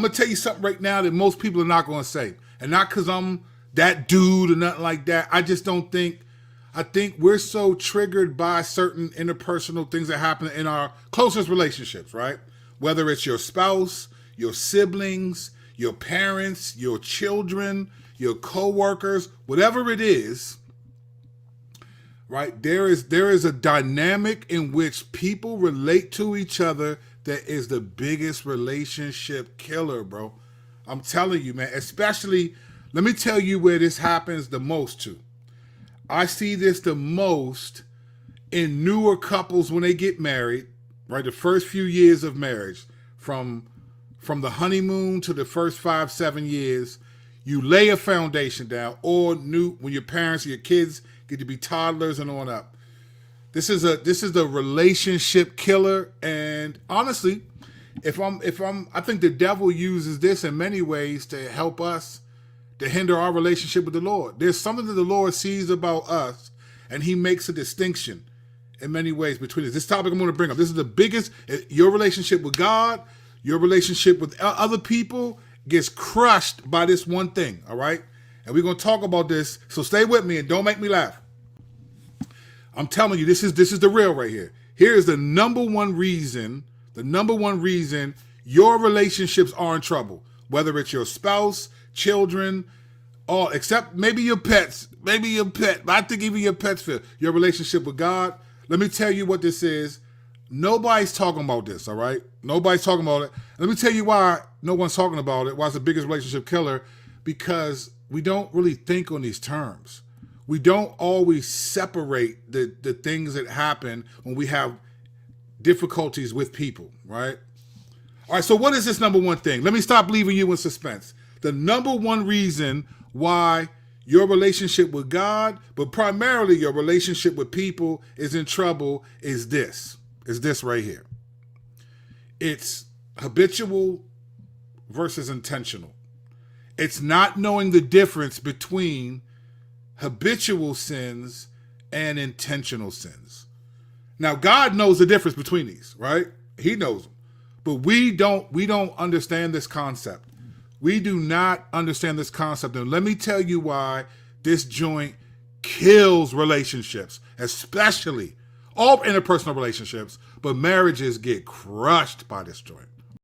gonna tell you something right now that most people are not gonna say, and not because I'm that dude or nothing like that. I just don't think. I think we're so triggered by certain interpersonal things that happen in our closest relationships, right? Whether it's your spouse, your siblings, your parents, your children, your coworkers, whatever it is, right? There is a dynamic in which people relate to each other that is the biggest relationship killer, bro. I'm telling you, man. Especially, let me tell you where this happens the most too. I see this the most in newer couples when they get married, right? The first few years of marriage, from the honeymoon to the first 5-7 years, you lay a foundation down, or new when your parents or your kids get to be toddlers and on up. This is a relationship killer, and honestly, I think the devil uses this in many ways to help us to hinder our relationship with the Lord. There's something that the Lord sees about us, and he makes a distinction in many ways between us. This topic I'm going to bring up, this is the biggest. Your relationship with God, your relationship with other people gets crushed by this one thing, all right? And we're going to talk about this, so stay with me and don't make me laugh. I'm telling you, this is the real right here. Here is the number one reason your relationships are in trouble, whether it's your spouse, children, all except maybe your pets. Maybe your pet. But I think even your pets feel your relationship with God. Let me tell you what this is. Nobody's talking about this, all right? Nobody's talking about it. Let me tell you why no one's talking about it, why it's the biggest relationship killer, because we don't really think on these terms. We don't always separate the things that happen when we have difficulties with people, right? All right, so what is this number one thing? Let me stop leaving you in suspense. The number one reason why your relationship with God, but primarily your relationship with people, is in trouble is this right here. It's habitual versus intentional. It's not knowing the difference between habitual sins and intentional sins. Now, God knows the difference between these, right? He knows them. But we don't understand this concept. We do not understand this concept. And let me tell you why this joint kills relationships, especially all interpersonal relationships, but marriages get crushed by this joint.